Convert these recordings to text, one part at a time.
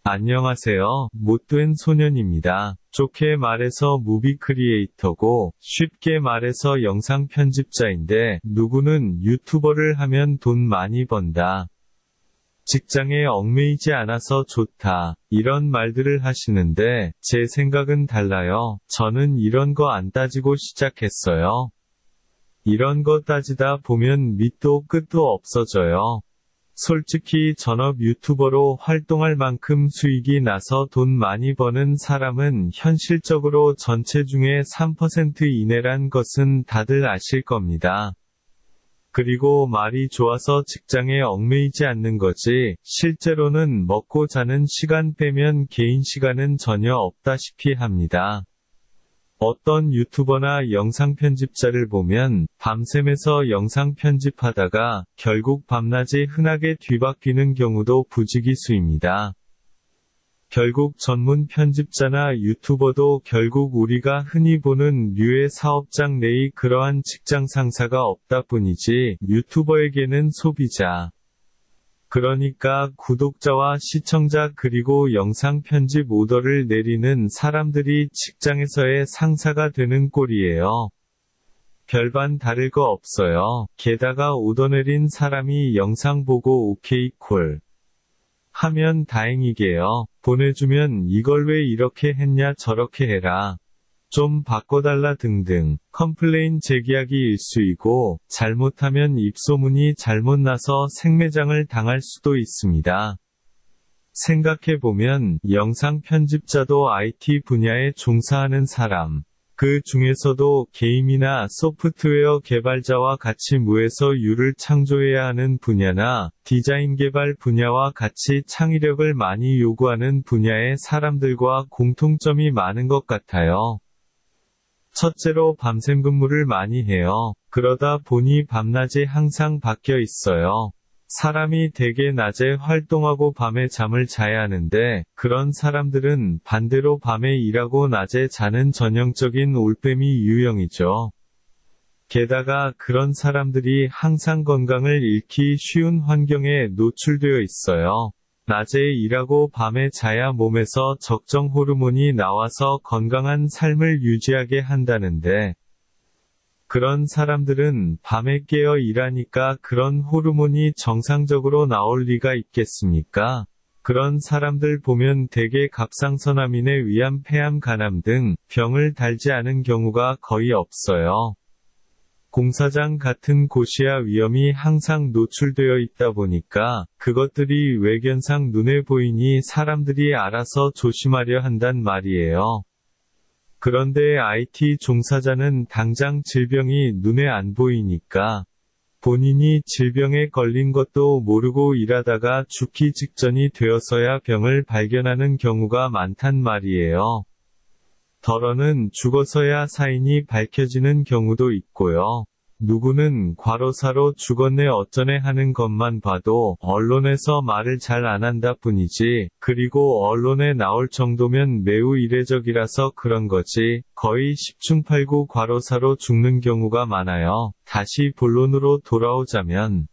안녕하세요. 못된 소년입니다. 좋게 말해서 무비 크리에이터고, 쉽게 말해서 영상 편집자인데, 누구는 유튜버를 하면 돈 많이 번다. 직장에 얽매이지 않아서 좋다. 이런 말들을 하시는데, 제 생각은 달라요. 저는 이런 거 안 따지고 시작했어요. 이런 거 따지다 보면 밑도 끝도 없어져요. 솔직히 전업 유튜버로 활동할 만큼 수익이 나서 돈 많이 버는 사람은 현실적으로 전체 중에 3% 이내란 것은 다들 아실 겁니다. 그리고 말이 좋아서 직장에 얽매이지 않는 거지, 실제로는 먹고 자는 시간 빼면 개인 시간은 전혀 없다시피 합니다. 어떤 유튜버나 영상 편집자를 보면 밤샘에서 영상 편집하다가 결국 밤낮이 흔하게 뒤바뀌는 경우도 부지기수입니다. 결국 전문 편집자나 유튜버도 결국 우리가 흔히 보는 류의 사업장 내의 그러한 직장 상사가 없다 뿐이지, 유튜버에게는 소비자, 그러니까 구독자와 시청자 그리고 영상 편집 오더를 내리는 사람들이 직장에서의 상사가 되는 꼴이에요. 별반 다를 거 없어요. 게다가 오더 내린 사람이 영상 보고 오케이 콜 하면 다행이게요. 보내주면 이걸 왜 이렇게 했냐 저렇게 해라, 좀 바꿔달라 등등 컴플레인 제기하기 일쑤이고, 잘못하면 입소문이 잘못 나서 생매장을 당할 수도 있습니다. 생각해보면 영상 편집자도 IT 분야에 종사하는 사람, 그 중에서도 게임이나 소프트웨어 개발자와 같이 무에서 유를 창조해야 하는 분야나 디자인 개발 분야와 같이 창의력을 많이 요구하는 분야의 사람들과 공통점이 많은 것 같아요. 첫째로 밤샘 근무를 많이 해요. 그러다 보니 밤낮이 항상 바뀌어 있어요. 사람이 대개 낮에 활동하고 밤에 잠을 자야 하는데, 그런 사람들은 반대로 밤에 일하고 낮에 자는 전형적인 올빼미 유형이죠. 게다가 그런 사람들이 항상 건강을 잃기 쉬운 환경에 노출되어 있어요. 낮에 일하고 밤에 자야 몸에서 적정 호르몬이 나와서 건강한 삶을 유지하게 한다는데, 그런 사람들은 밤에 깨어 일하니까 그런 호르몬이 정상적으로 나올 리가 있겠습니까? 그런 사람들 보면 대개 갑상선암이나 위암, 폐암, 간암 등 병을 달지 않은 경우가 거의 없어요. 공사장 같은 곳이야 위험이 항상 노출되어 있다 보니까 그것들이 외견상 눈에 보이니 사람들이 알아서 조심하려 한단 말이에요. 그런데 IT 종사자는 당장 질병이 눈에 안 보이니까 본인이 질병에 걸린 것도 모르고 일하다가 죽기 직전이 되어서야 병을 발견하는 경우가 많단 말이에요. 더러는 죽어서야 사인이 밝혀지는 경우도 있고요. 누구는 과로사로 죽었네 어쩌네 하는 것만 봐도 언론에서 말을 잘 안 한다 뿐이지, 그리고 언론에 나올 정도면 매우 이례적이라서 그런 거지, 거의 10중 8구 과로사로 죽는 경우가 많아요. 다시 본론으로 돌아오자면,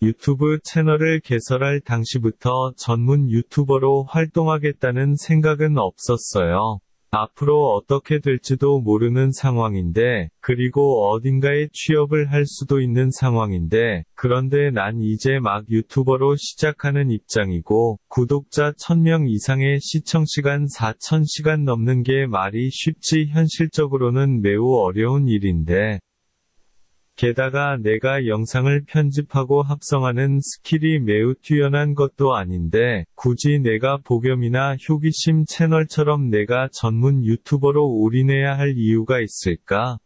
유튜브 채널을 개설할 당시부터 전문 유튜버로 활동하겠다는 생각은 없었어요. 앞으로 어떻게 될지도 모르는 상황인데, 그리고 어딘가에 취업을 할 수도 있는 상황인데, 그런데 난 이제 막 유튜버로 시작하는 입장이고, 구독자 1000명 이상의 시청시간 4000시간 넘는 게 말이 쉽지 현실적으로는 매우 어려운 일인데, 게다가 내가 영상을 편집하고 합성하는 스킬이 매우 뛰어난 것도 아닌데, 굳이 내가 복염이나 호기심 채널처럼 내가 전문 유튜버로 올인해야 할 이유가 있을까?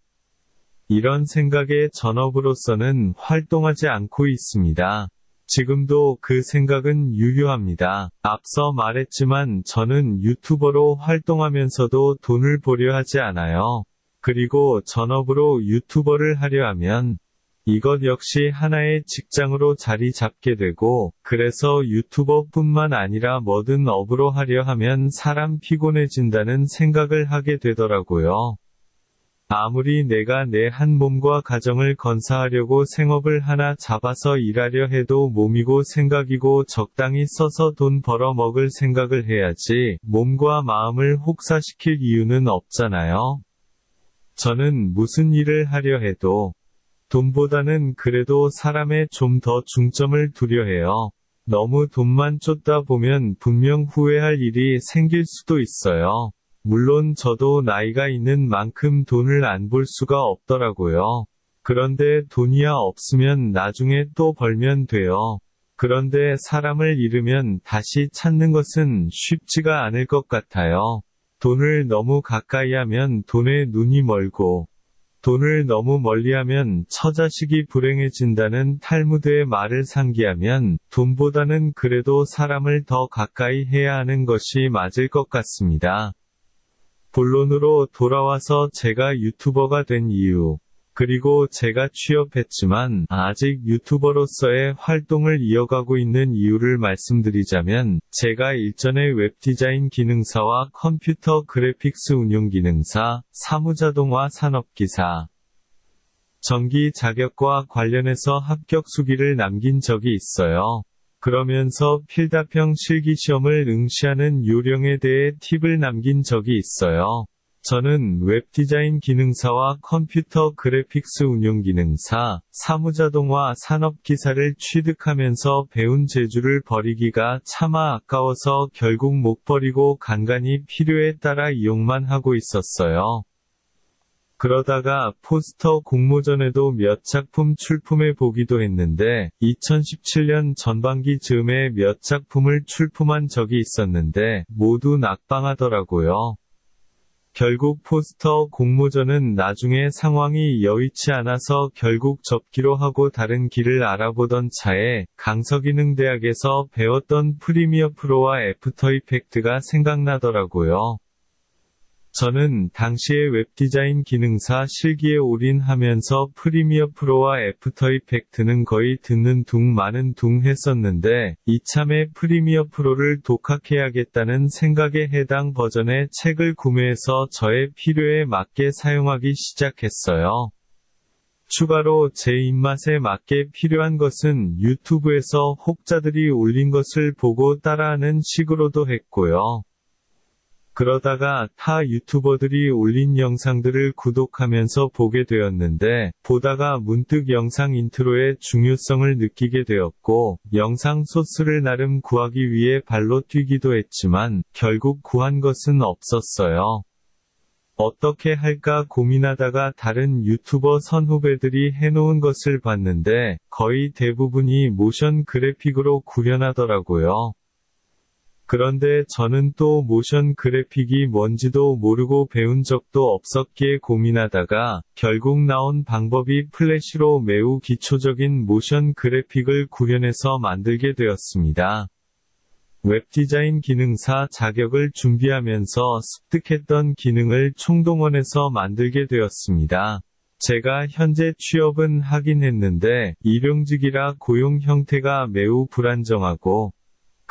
이런 생각에 전업으로서는 활동하지 않고 있습니다. 지금도 그 생각은 유효합니다. 앞서 말했지만 저는 유튜버로 활동하면서도 돈을 벌려 하지 않아요. 그리고 전업으로 유튜버를 하려 하면 이것 역시 하나의 직장으로 자리 잡게 되고, 그래서 유튜버뿐만 아니라 뭐든 업으로 하려 하면 사람 피곤해진다는 생각을 하게 되더라고요. 아무리 내가 내 한 몸과 가정을 건사하려고 생업을 하나 잡아서 일하려 해도 몸이고 생각이고 적당히 써서 돈 벌어 먹을 생각을 해야지 몸과 마음을 혹사시킬 이유는 없잖아요. 저는 무슨 일을 하려 해도 돈보다는 그래도 사람에 좀 더 중점을 두려 해요. 너무 돈만 쫓다 보면 분명 후회할 일이 생길 수도 있어요. 물론 저도 나이가 있는 만큼 돈을 안 벌 수가 없더라고요. 그런데 돈이야 없으면 나중에 또 벌면 돼요. 그런데 사람을 잃으면 다시 찾는 것은 쉽지가 않을 것 같아요. 돈을 너무 가까이 하면 돈에 눈이 멀고, 돈을 너무 멀리하면 처자식이 불행해진다는 탈무드의 말을 상기하면 돈보다는 그래도 사람을 더 가까이 해야 하는 것이 맞을 것 같습니다. 본론으로 돌아와서 제가 유튜버가 된 이유, 그리고 제가 취업했지만 아직 유튜버로서의 활동을 이어가고 있는 이유를 말씀드리자면, 제가 일전에 웹디자인 기능사와 컴퓨터 그래픽스 운용 기능사, 사무자동화 산업기사, 정기 자격과 관련해서 합격 수기를 남긴 적이 있어요. 그러면서 필답형 실기시험을 응시하는 요령에 대해 팁을 남긴 적이 있어요. 저는 웹디자인 기능사와 컴퓨터 그래픽스 운용 기능사, 사무자동화 산업기사를 취득하면서 배운 재주를 버리기가 차마 아까워서 결국 못 버리고 간간히 필요에 따라 이용만 하고 있었어요. 그러다가 포스터 공모전에도 몇 작품 출품해 보기도 했는데 2017년 전반기 즈음에 몇 작품을 출품한 적이 있었는데 모두 낙방하더라고요. 결국 포스터 공모전은 나중에 상황이 여의치 않아서 결국 접기로 하고 다른 길을 알아보던 차에 강서기능대학에서 배웠던 프리미어 프로와 애프터 이펙트가 생각나더라고요. 저는 당시에 웹디자인 기능사 실기에 올인하면서 프리미어 프로와 애프터 이펙트는 거의 듣는 둥 마는 둥 했었는데 이참에 프리미어 프로를 독학해야겠다는 생각에 해당 버전의 책을 구매해서 저의 필요에 맞게 사용하기 시작했어요. 추가로 제 입맛에 맞게 필요한 것은 유튜브에서 혹자들이 올린 것을 보고 따라하는 식으로도 했고요. 그러다가 타 유튜버들이 올린 영상들을 구독하면서 보게 되었는데, 보다가 문득 영상 인트로의 중요성을 느끼게 되었고, 영상 소스를 나름 구하기 위해 발로 뛰기도 했지만, 결국 구한 것은 없었어요. 어떻게 할까 고민하다가 다른 유튜버 선후배들이 해놓은 것을 봤는데, 거의 대부분이 모션 그래픽으로 구현하더라고요. 그런데 저는 또 모션 그래픽이 뭔지도 모르고 배운 적도 없었기에 고민하다가 결국 나온 방법이 플래시로 매우 기초적인 모션 그래픽을 구현해서 만들게 되었습니다. 웹디자인 기능사 자격을 준비하면서 습득했던 기능을 총동원해서 만들게 되었습니다. 제가 현재 취업은 하긴 했는데 일용직이라 고용 형태가 매우 불안정하고,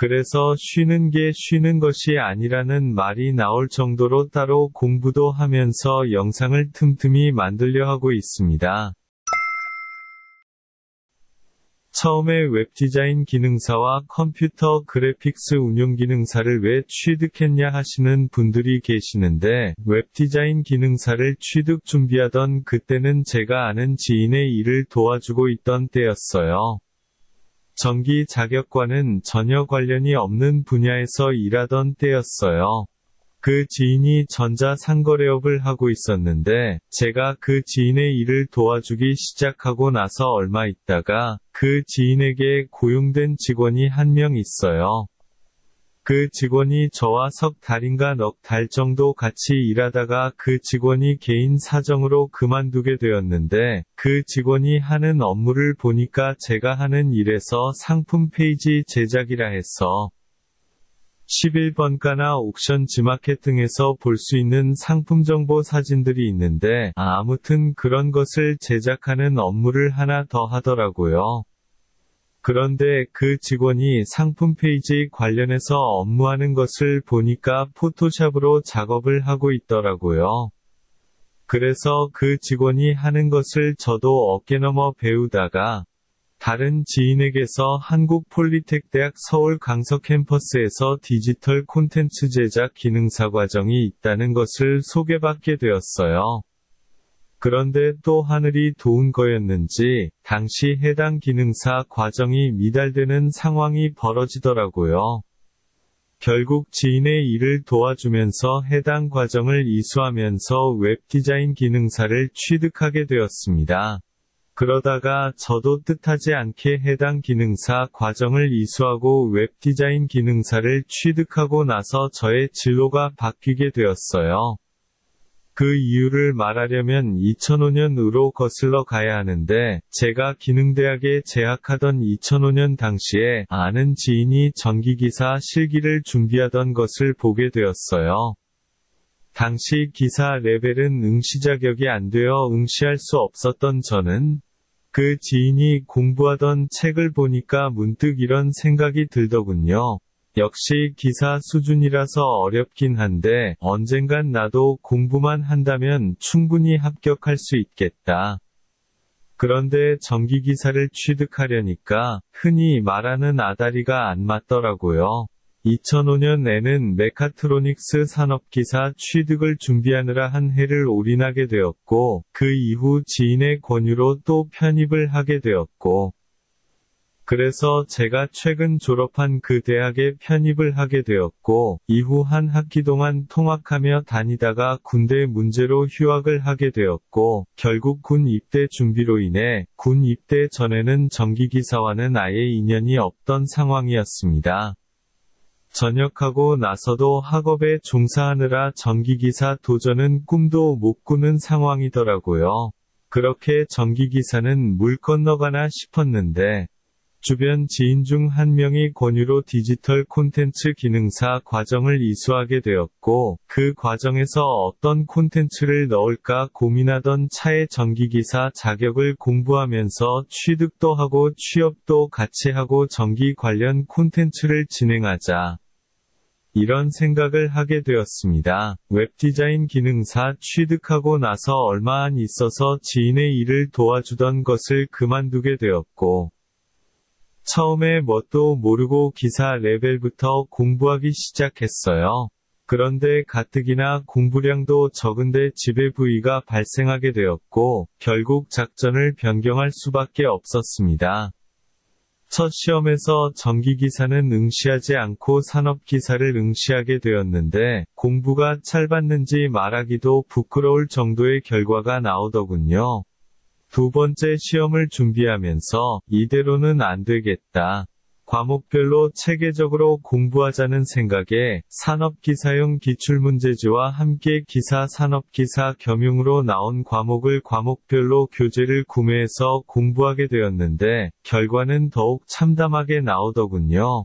그래서 쉬는 게 쉬는 것이 아니라는 말이 나올 정도로 따로 공부도 하면서 영상을 틈틈이 만들려 하고 있습니다. 처음에 웹디자인 기능사와 컴퓨터 그래픽스 운용 기능사를 왜 취득했냐 하시는 분들이 계시는데, 웹디자인 기능사를 취득 준비하던 그때는 제가 아는 지인의 일을 도와주고 있던 때였어요. 정기 자격과는 전혀 관련이 없는 분야에서 일하던 때였어요. 그 지인이 전자상거래업을 하고 있었는데, 제가 그 지인의 일을 도와주기 시작하고 나서 얼마 있다가, 그 지인에게 고용된 직원이 한 명 있어요. 그 직원이 저와 석 달인가 넉 달 정도 같이 일하다가 그 직원이 개인 사정으로 그만두게 되었는데, 그 직원이 하는 업무를 보니까 제가 하는 일에서 상품 페이지 제작이라 해서 11번가나 옥션 지마켓 등에서 볼 수 있는 상품 정보 사진들이 있는데, 아무튼 그런 것을 제작하는 업무를 하나 더 하더라고요. 그런데 그 직원이 상품 페이지 관련해서 업무하는 것을 보니까 포토샵으로 작업을 하고 있더라고요. 그래서 그 직원이 하는 것을 저도 어깨너머 배우다가 다른 지인에게서 한국폴리텍대학 서울 강서 캠퍼스에서 디지털 콘텐츠 제작 기능사 과정이 있다는 것을 소개받게 되었어요. 그런데 또 하늘이 도운 거였는지 당시 해당 기능사 과정이 미달되는 상황이 벌어지더라고요. 결국 지인의 일을 도와주면서 해당 과정을 이수하면서 웹디자인 기능사를 취득하게 되었습니다. 그러다가 저도 뜻하지 않게 해당 기능사 과정을 이수하고 웹디자인 기능사를 취득하고 나서 저의 진로가 바뀌게 되었어요. 그 이유를 말하려면 2005년으로 거슬러 가야 하는데, 제가 기능대학에 재학하던 2005년 당시에 아는 지인이 전기기사 실기를 준비하던 것을 보게 되었어요. 당시 기사 레벨은 응시 자격이 안 되어 응시할 수 없었던 저는 그 지인이 공부하던 책을 보니까 문득 이런 생각이 들더군요. 역시 기사 수준이라서 어렵긴 한데 언젠간 나도 공부만 한다면 충분히 합격할 수 있겠다. 그런데 전기기사를 취득하려니까 흔히 말하는 아다리가 안 맞더라고요. 2005년에는 메카트로닉스 산업기사 취득을 준비하느라 한 해를 올인하게 되었고, 그 이후 지인의 권유로 또 편입을 하게 되었고, 그래서 제가 최근 졸업한 그 대학에 편입을 하게 되었고, 이후 한 학기 동안 통학하며 다니다가 군대 문제로 휴학을 하게 되었고, 결국 군 입대 준비로 인해 군 입대 전에는 전기기사와는 아예 인연이 없던 상황이었습니다. 전역하고 나서도 학업에 종사하느라 전기기사 도전은 꿈도 못 꾸는 상황이더라고요. 그렇게 전기기사는 물 건너가나 싶었는데, 주변 지인 중 한 명이 권유로 디지털 콘텐츠 기능사 과정을 이수하게 되었고, 그 과정에서 어떤 콘텐츠를 넣을까 고민하던 차에 전기기사 자격을 공부하면서 취득도 하고 취업도 같이 하고 전기 관련 콘텐츠를 진행하자. 이런 생각을 하게 되었습니다. 웹디자인 기능사 취득하고 나서 얼마 안 있어서 지인의 일을 도와주던 것을 그만두게 되었고, 처음에 뭣도 모르고 기사 레벨부터 공부하기 시작했어요. 그런데 가뜩이나 공부량도 적은데 지배부위가 발생하게 되었고, 결국 작전을 변경할 수밖에 없었습니다. 첫 시험에서 전기기사는 응시하지 않고 산업기사를 응시하게 되었는데, 공부가 찰봤는지 말하기도 부끄러울 정도의 결과가 나오더군요. 두 번째 시험을 준비하면서 이대로는 안 되겠다. 과목별로 체계적으로 공부하자는 생각에 산업기사용 기출문제지와 함께 기사 산업기사 겸용으로 나온 과목을 과목별로 교재를 구매해서 공부하게 되었는데 결과는 더욱 참담하게 나오더군요.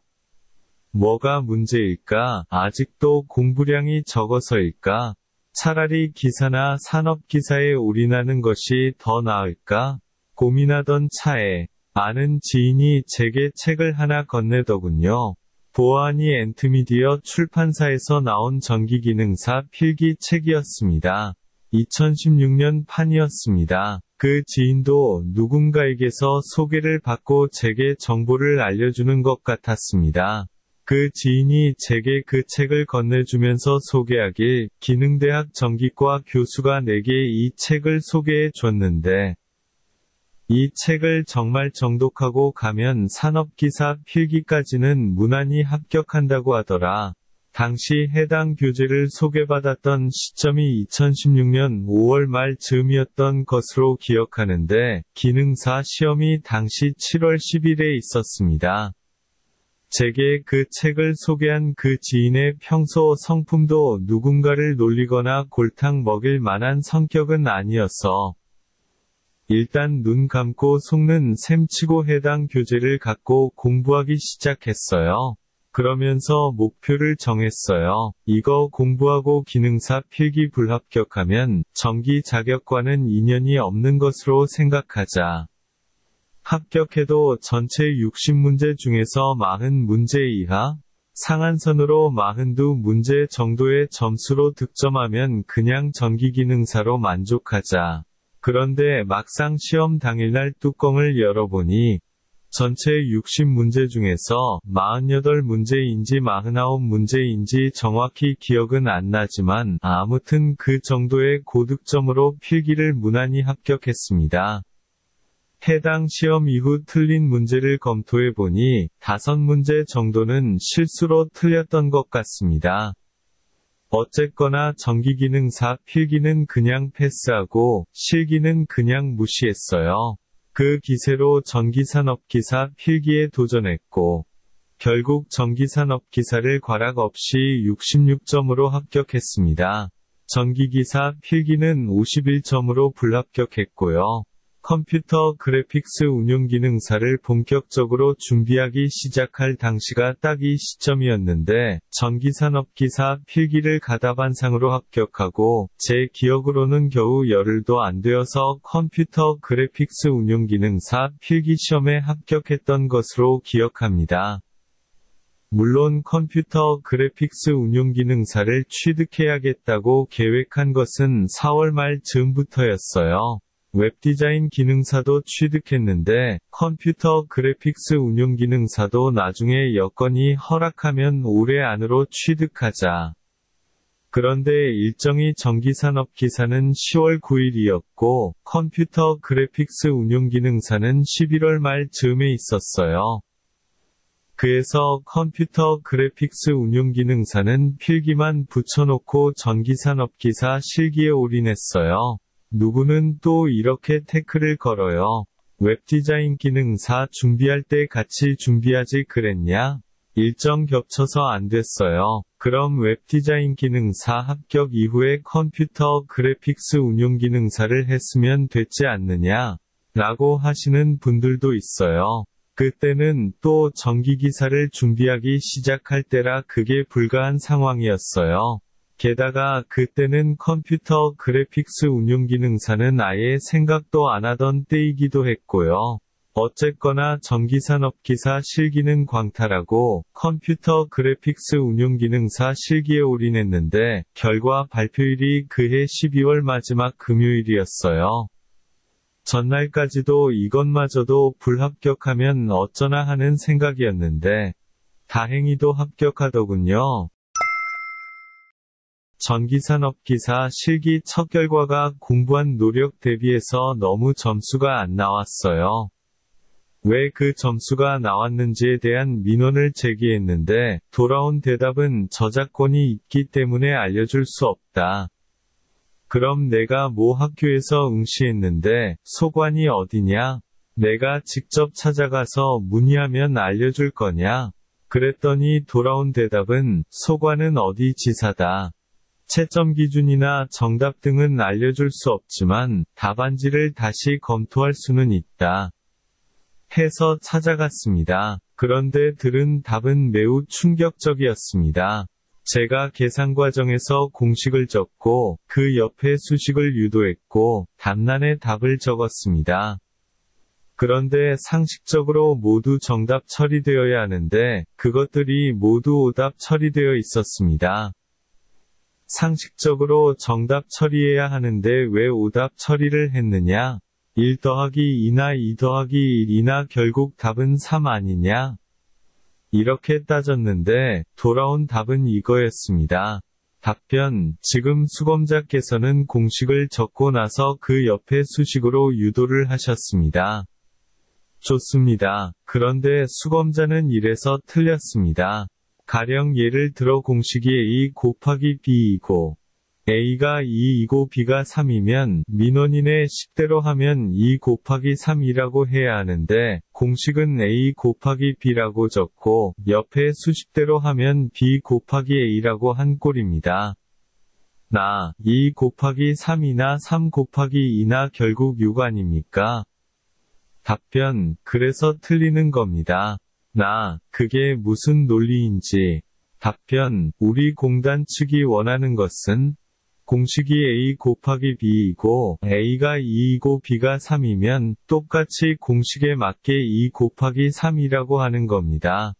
뭐가 문제일까? 아직도 공부량이 적어서일까? 차라리 기사나 산업기사에 올인하는 것이 더 나을까? 고민하던 차에 아는 지인이 제게 책을 하나 건네더군요. 보아하니 엔트미디어 출판사에서 나온 전기기능사 필기 책이었습니다. 2016년 판이었습니다. 그 지인도 누군가에게서 소개를 받고 제게 정보를 알려주는 것 같았습니다. 그 지인이 제게 그 책을 건네주면서 소개하길 기능대학 전기과 교수가 내게 이 책을 소개해 줬는데 이 책을 정말 정독하고 가면 산업기사 필기까지는 무난히 합격한다고 하더라. 당시 해당 교재를 소개받았던 시점이 2016년 5월 말 즈음이었던 것으로 기억하는데 기능사 시험이 당시 7월 10일에 있었습니다. 제게 그 책을 소개한 그 지인의 평소 성품도 누군가를 놀리거나 골탕 먹일 만한 성격은 아니어서 일단 눈 감고 속는 셈치고 해당 교재를 갖고 공부하기 시작했어요. 그러면서 목표를 정했어요. 이거 공부하고 기능사 필기 불합격하면 전기 자격과는 인연이 없는 것으로 생각하자. 합격해도 전체 60문제 중에서 40문제 이하? 상한선으로 42문제 정도의 점수로 득점하면 그냥 전기기능사로 만족하자. 그런데 막상 시험 당일날 뚜껑을 열어보니 전체 60문제 중에서 48문제인지 49문제인지 정확히 기억은 안 나지만 아무튼 그 정도의 고득점으로 필기를 무난히 합격했습니다. 해당 시험 이후 틀린 문제를 검토해보니 5문제 정도는 실수로 틀렸던 것 같습니다. 어쨌거나 전기기능사 필기는 그냥 패스하고 실기는 그냥 무시했어요. 그 기세로 전기산업기사 필기에 도전했고 결국 전기산업기사를 과락 없이 66점으로 합격했습니다. 전기기사 필기는 51점으로 불합격했고요. 컴퓨터 그래픽스 운용기능사를 본격적으로 준비하기 시작할 당시가 딱 이 시점이었는데 전기산업기사 필기를 가다반상으로 합격하고 제 기억으로는 겨우 열흘도 안 되어서 컴퓨터 그래픽스 운용기능사 필기시험에 합격했던 것으로 기억합니다. 물론 컴퓨터 그래픽스 운용기능사를 취득해야겠다고 계획한 것은 4월 말 즈음부터였어요. 웹디자인 기능사도 취득했는데 컴퓨터 그래픽스 운용 기능사도 나중에 여건이 허락하면 올해 안으로 취득하자. 그런데 일정이 전기산업기사는 10월 9일이었고 컴퓨터 그래픽스 운용 기능사는 11월 말 즈음에 있었어요. 그래서 컴퓨터 그래픽스 운용 기능사는 필기만 붙여놓고 전기산업기사 실기에 올인했어요. 누구는 또 이렇게 태클을 걸어요. 웹디자인 기능사 준비할 때 같이 준비하지 그랬냐? 일정 겹쳐서 안 됐어요. 그럼 웹디자인 기능사 합격 이후에 컴퓨터 그래픽스 운용 기능사를 했으면 됐지 않느냐? 라고 하시는 분들도 있어요. 그때는 또 전기기사를 준비하기 시작할 때라 그게 불가한 상황이었어요. 게다가 그때는 컴퓨터 그래픽스 운용 기능사는 아예 생각도 안 하던 때이기도 했고요. 어쨌거나 전기산업기사 실기는 광탈하고 컴퓨터 그래픽스 운용 기능사 실기에 올인했는데 결과 발표일이 그해 12월 마지막 금요일이었어요. 전날까지도 이것마저도 불합격하면 어쩌나 하는 생각이었는데 다행히도 합격하더군요. 전기산업기사 실기 첫 결과가 공부한 노력 대비해서 너무 점수가 안 나왔어요. 왜 그 점수가 나왔는지에 대한 민원을 제기했는데 돌아온 대답은 저작권이 있기 때문에 알려줄 수 없다. 그럼 내가 모 학교에서 응시했는데 소관이 어디냐? 내가 직접 찾아가서 문의하면 알려줄 거냐? 그랬더니 돌아온 대답은 소관은 어디 지사다. 채점 기준이나 정답 등은 알려줄 수 없지만 답안지를 다시 검토할 수는 있다. 해서 찾아갔습니다. 그런데 들은 답은 매우 충격적이었습니다. 제가 계산 과정에서 공식을 적고 그 옆에 수식을 유도했고 답란에 답을 적었습니다. 그런데 상식적으로 모두 정답 처리되어야 하는데 그것들이 모두 오답 처리되어 있었습니다. 상식적으로 정답 처리해야 하는데 왜 오답 처리를 했느냐? 1 더하기 2나 2 더하기 1이나 결국 답은 3 아니냐? 이렇게 따졌는데 돌아온 답은 이거였습니다. 답변, 지금 수검자께서는 공식을 적고 나서 그 옆에 수식으로 유도를 하셨습니다. 좋습니다. 그런데 수검자는 이래서 틀렸습니다. 가령 예를 들어 공식이 A 곱하기 B이고 A가 2이고 B가 3이면 민원인의 식대로 하면 2 곱하기 3이라고 해야 하는데 공식은 A 곱하기 B라고 적고 옆에 수식대로 하면 B 곱하기 A라고 한 꼴입니다. 2 곱하기 3이나 3 곱하기 2나 결국 6 아닙니까? 답변, 그래서 틀리는 겁니다. 그게 무슨 논리인지. 답변, 우리 공단 측이 원하는 것은 공식이 A 곱하기 B이고 A가 2이고 B가 3이면 똑같이 공식에 맞게 2 곱하기 3이라고 하는 겁니다.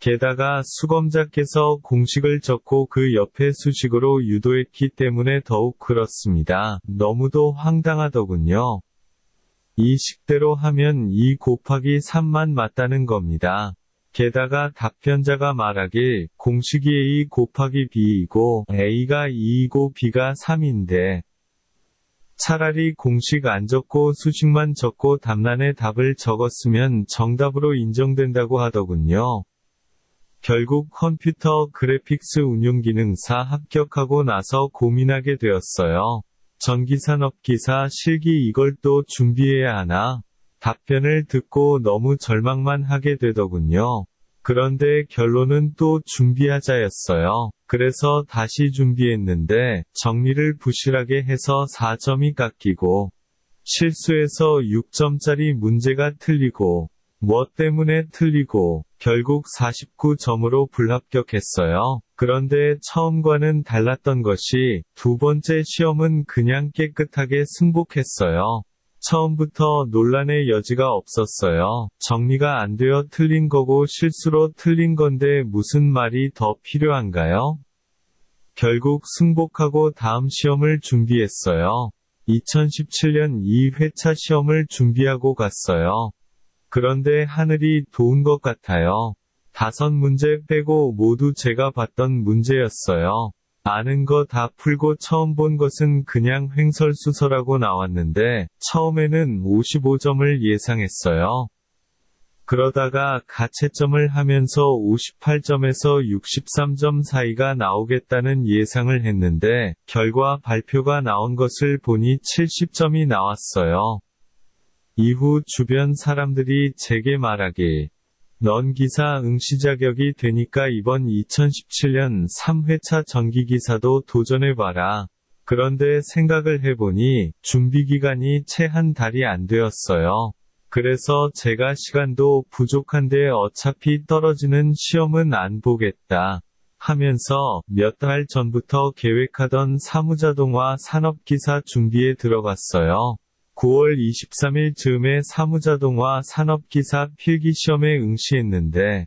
게다가 수검자께서 공식을 적고 그 옆에 수식으로 유도했기 때문에 더욱 그렇습니다. 너무도 황당하더군요. 이 식대로 하면 2 곱하기 3만 맞다는 겁니다. 게다가 답변자가 말하길 공식이 A 곱하기 B이고 A가 2이고 B가 3인데 차라리 공식 안 적고 수식만 적고 답란에 답을 적었으면 정답으로 인정된다고 하더군요. 결국 컴퓨터 그래픽스 운용기능사 합격하고 나서 고민하게 되었어요. 전기산업기사 실기 이걸 또 준비해야 하나? 답변을 듣고 너무 절망만 하게 되더군요. 그런데 결론은 또 준비하자였어요. 그래서 다시 준비했는데 정리를 부실하게 해서 4점이 깎이고 실수해서 6점짜리 문제가 틀리고 뭐 때문에 틀리고 결국 49점으로 불합격했어요. 그런데 처음과는 달랐던 것이 두 번째 시험은 그냥 깨끗하게 승복했어요. 처음부터 논란의 여지가 없었어요. 정리가 안 되어 틀린 거고 실수로 틀린 건데 무슨 말이 더 필요한가요? 결국 승복하고 다음 시험을 준비했어요. 2017년 2회차 시험을 준비하고 갔어요. 그런데 하늘이 도운 것 같아요. 5문제 빼고 모두 제가 봤던 문제였어요. 아는 거 다 풀고 처음 본 것은 그냥 횡설수설하고 나왔는데 처음에는 55점을 예상했어요. 그러다가 가채점을 하면서 58점에서 63점 사이가 나오겠다는 예상을 했는데 결과 발표가 나온 것을 보니 70점이 나왔어요. 이후 주변 사람들이 제게 말하길 넌 기사 응시 자격이 되니까 이번 2017년 3회차 전기기사도 도전해봐라. 그런데 생각을 해보니 준비기간이 채 한 달이 안 되었어요. 그래서 제가 시간도 부족한데 어차피 떨어지는 시험은 안 보겠다 하면서 몇 달 전부터 계획하던 사무자동화 산업기사 준비에 들어갔어요. 9월 23일 즈음에 사무자동화 산업기사 필기시험에 응시했는데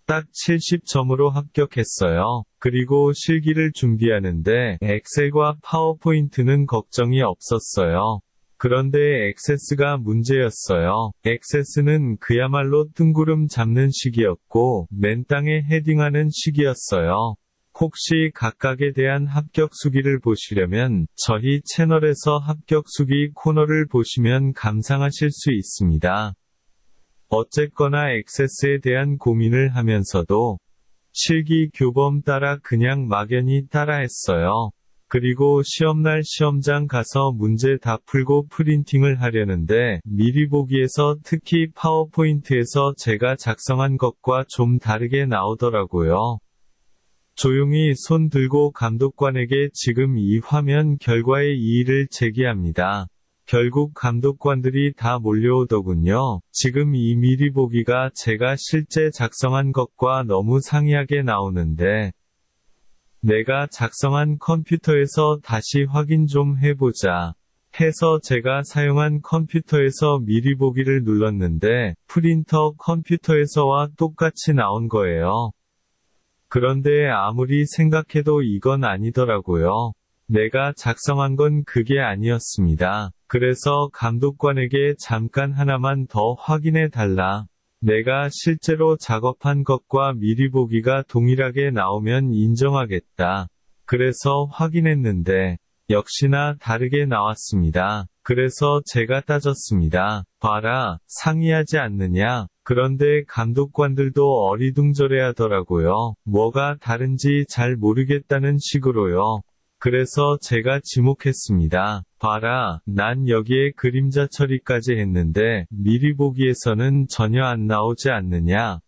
딱 70점으로 합격했어요. 그리고 실기를 준비하는데 엑셀과 파워포인트는 걱정이 없었어요. 그런데 액세스가 문제였어요. 액세스는 그야말로 뜬구름 잡는 식이었고 맨땅에 헤딩하는 식이었어요. 혹시 각각에 대한 합격 수기를 보시려면 저희 채널에서 합격 수기 코너를 보시면 감상하실 수 있습니다. 어쨌거나 액세스에 대한 고민을 하면서도 실기 교범 따라 그냥 막연히 따라했어요. 그리고 시험날 시험장 가서 문제 다 풀고 프린팅을 하려는데 미리 보기에서 특히 파워포인트에서 제가 작성한 것과 좀 다르게 나오더라고요. 조용히 손 들고 감독관에게 지금 이 화면 결과에 이의를 제기합니다. 결국 감독관들이 다 몰려오더군요. 지금 이 미리 보기가 제가 실제 작성한 것과 너무 상이하게 나오는데 내가 작성한 컴퓨터에서 다시 확인 좀 해보자 해서 제가 사용한 컴퓨터에서 미리 보기를 눌렀는데 프린터 컴퓨터에서와 똑같이 나온 거예요. 그런데 아무리 생각해도 이건 아니더라고요. 내가 작성한 건 그게 아니었습니다. 그래서 감독관에게 잠깐 하나만 더 확인해 달라. 내가 실제로 작업한 것과 미리 보기가 동일하게 나오면 인정하겠다. 그래서 확인했는데 역시나 다르게 나왔습니다. 그래서 제가 따졌습니다. 봐라, 상이하지 않느냐? 그런데 감독관들도 어리둥절해 하더라고요. 뭐가 다른지 잘 모르겠다는 식으로요. 그래서 제가 지목했습니다. 봐라, 난 여기에 그림자 처리까지 했는데 미리 보기에서는 전혀 안 나오지 않느냐?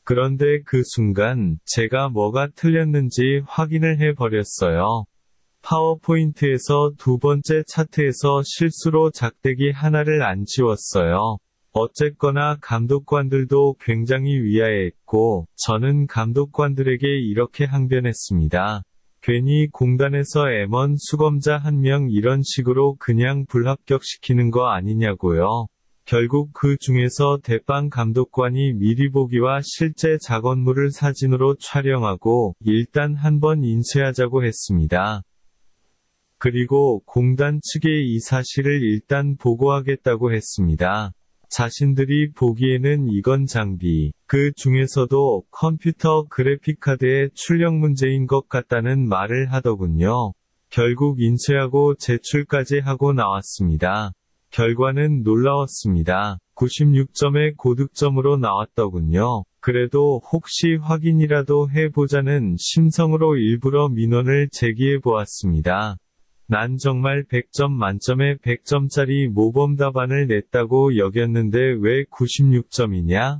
그런데 그 순간 제가 뭐가 틀렸는지 확인을 해버렸어요. 파워포인트에서 두 번째 차트에서 실수로 작대기 하나를 안 지웠어요. 어쨌거나 감독관들도 굉장히 위아해했고 저는 감독관들에게 이렇게 항변했습니다. 괜히 공단에서 M1 수검자 한 명 이런 식으로 그냥 불합격시키는 거 아니냐고요. 결국 그 중에서 대빵 감독관이 미리 보기와 실제 작업물을 사진으로 촬영하고 일단 한번 인쇄하자고 했습니다. 그리고 공단 측에 이 사실을 일단 보고하겠다고 했습니다. 자신들이 보기에는 이건 장비, 그 중에서도 컴퓨터 그래픽카드의 출력 문제인 것 같다는 말을 하더군요. 결국 인쇄하고 제출까지 하고 나왔습니다. 결과는 놀라웠습니다. 96점의 고득점으로 나왔더군요. 그래도 혹시 확인이라도 해보자는 심성으로 일부러 민원을 제기해 보았습니다. 난 정말 100점 만점에 100점짜리 모범 답안을 냈다고 여겼는데 왜 96점이냐?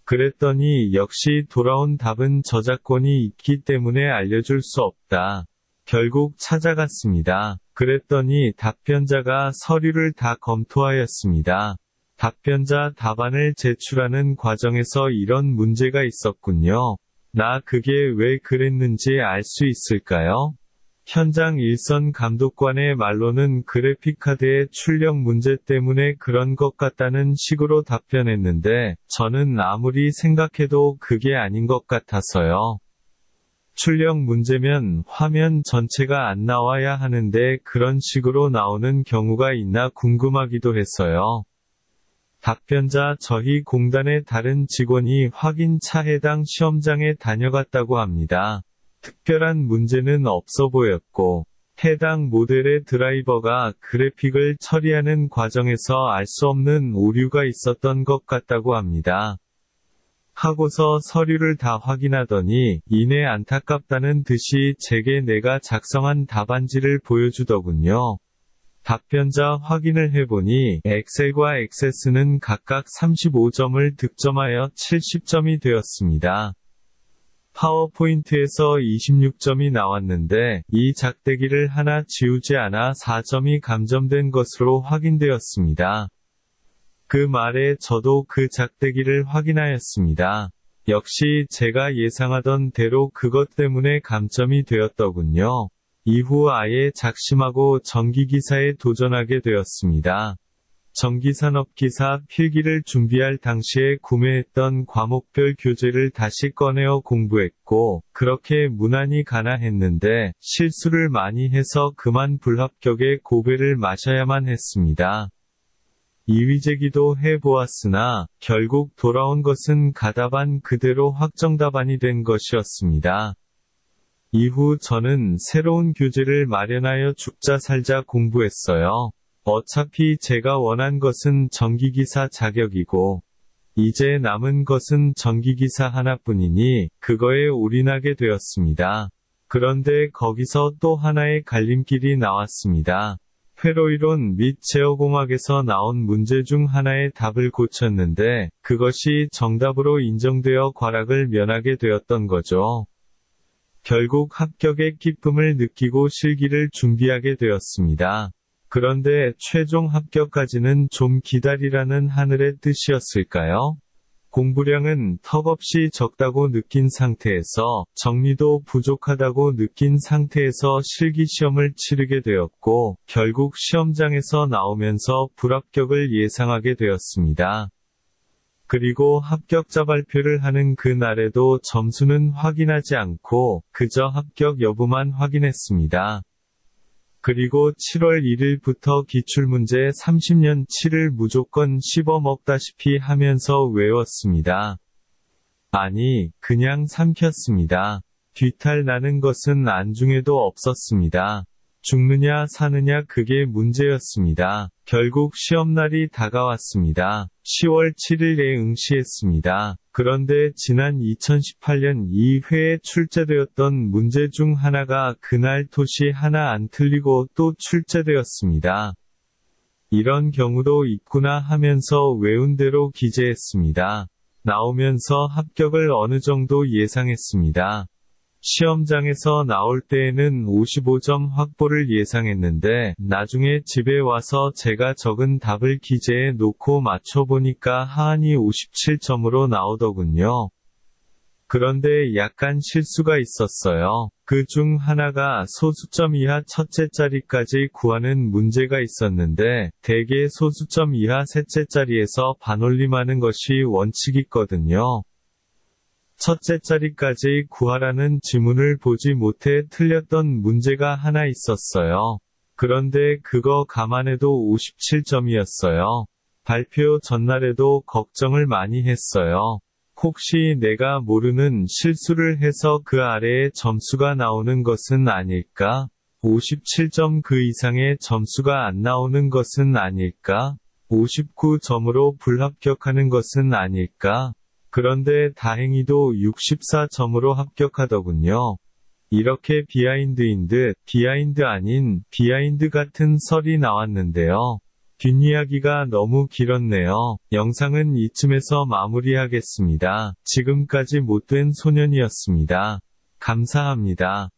그랬더니 역시 돌아온 답은 저작권이 있기 때문에 알려줄 수 없다. 결국 찾아갔습니다. 그랬더니 답변자가 서류를 다 검토하였습니다. 답변자 답안을 제출하는 과정에서 이런 문제가 있었군요. 나 그게 왜 그랬는지 알 수 있을까요? 현장 일선 감독관의 말로는 그래픽카드의 출력 문제 때문에 그런 것 같다는 식으로 답변했는데, 저는 아무리 생각해도 그게 아닌 것 같아서요. 출력 문제면 화면 전체가 안 나와야 하는데 그런 식으로 나오는 경우가 있나 궁금하기도 했어요. 답변자 저희 공단의 다른 직원이 확인차 해당 시험장에 다녀갔다고 합니다. 특별한 문제는 없어 보였고, 해당 모델의 드라이버가 그래픽을 처리하는 과정에서 알 수 없는 오류가 있었던 것 같다고 합니다. 하고서 서류를 다 확인하더니 이내 안타깝다는 듯이 제게 내가 작성한 답안지를 보여주더군요. 답변자 확인을 해보니 엑셀과 액세스는 각각 35점을 득점하여 70점이 되었습니다. 파워포인트에서 26점이 나왔는데 이 작대기를 하나 지우지 않아 4점이 감점된 것으로 확인되었습니다. 그 말에 저도 그 작대기를 확인하였습니다. 역시 제가 예상하던 대로 그것 때문에 감점이 되었더군요. 이후 아예 작심하고 전기기사에 도전하게 되었습니다. 전기산업기사 필기를 준비할 당시에 구매했던 과목별 교재를 다시 꺼내어 공부했고, 그렇게 무난히 가나 했는데, 실수를 많이 해서 그만 불합격에 고배를 마셔야만 했습니다. 이의제기도 해보았으나, 결국 돌아온 것은 가답안 그대로 확정답안이 된 것이었습니다. 이후 저는 새로운 교재를 마련하여 죽자 살자 공부했어요. 어차피 제가 원한 것은 전기기사 자격이고, 이제 남은 것은 전기기사 하나뿐이니, 그거에 올인하게 되었습니다. 그런데 거기서 또 하나의 갈림길이 나왔습니다. 회로이론 및 제어공학에서 나온 문제 중 하나의 답을 고쳤는데, 그것이 정답으로 인정되어 과락을 면하게 되었던 거죠. 결국 합격의 기쁨을 느끼고 실기를 준비하게 되었습니다. 그런데 최종 합격까지는 좀 기다리라는 하늘의 뜻이었을까요? 공부량은 턱없이 적다고 느낀 상태에서, 정리도 부족하다고 느낀 상태에서 실기시험을 치르게 되었고, 결국 시험장에서 나오면서 불합격을 예상하게 되었습니다. 그리고 합격자 발표를 하는 그 날에도 점수는 확인하지 않고, 그저 합격 여부만 확인했습니다. 그리고 7월 1일부터 기출문제 30년치를 무조건 씹어먹다시피 하면서 외웠습니다. 아니, 그냥 삼켰습니다. 뒤탈 나는 것은 안중에도 없었습니다. 죽느냐 사느냐 그게 문제였습니다. 결국 시험날이 다가왔습니다. 10월 7일에 응시했습니다. 그런데 지난 2018년 2회에 출제되었던 문제 중 하나가 그날 토시 하나 안 틀리고 또 출제되었습니다. 이런 경우도 있구나 하면서 외운 대로 기재했습니다. 나오면서 합격을 어느 정도 예상했습니다. 시험장에서 나올 때에는 55점 확보를 예상했는데, 나중에 집에 와서 제가 적은 답을 기재해 놓고 맞춰보니까 하한이 57점으로 나오더군요. 그런데 약간 실수가 있었어요. 그 중 하나가 소수점 이하 첫째 자리까지 구하는 문제가 있었는데, 대개 소수점 이하 셋째 자리에서 반올림하는 것이 원칙이거든요. 첫째 자리까지 구하라는 지문을 보지 못해 틀렸던 문제가 하나 있었어요. 그런데 그거 감안해도 57점이었어요. 발표 전날에도 걱정을 많이 했어요. 혹시 내가 모르는 실수를 해서 그 아래에 점수가 나오는 것은 아닐까? 57점 그 이상의 점수가 안 나오는 것은 아닐까? 59점으로 불합격하는 것은 아닐까? 그런데 다행히도 64점으로 합격하더군요. 이렇게 비하인드인 듯, 비하인드 아닌, 비하인드 같은 설이 나왔는데요. 뒷이야기가 너무 길었네요. 영상은 이쯤에서 마무리하겠습니다. 지금까지 못된 소년이었습니다. 감사합니다.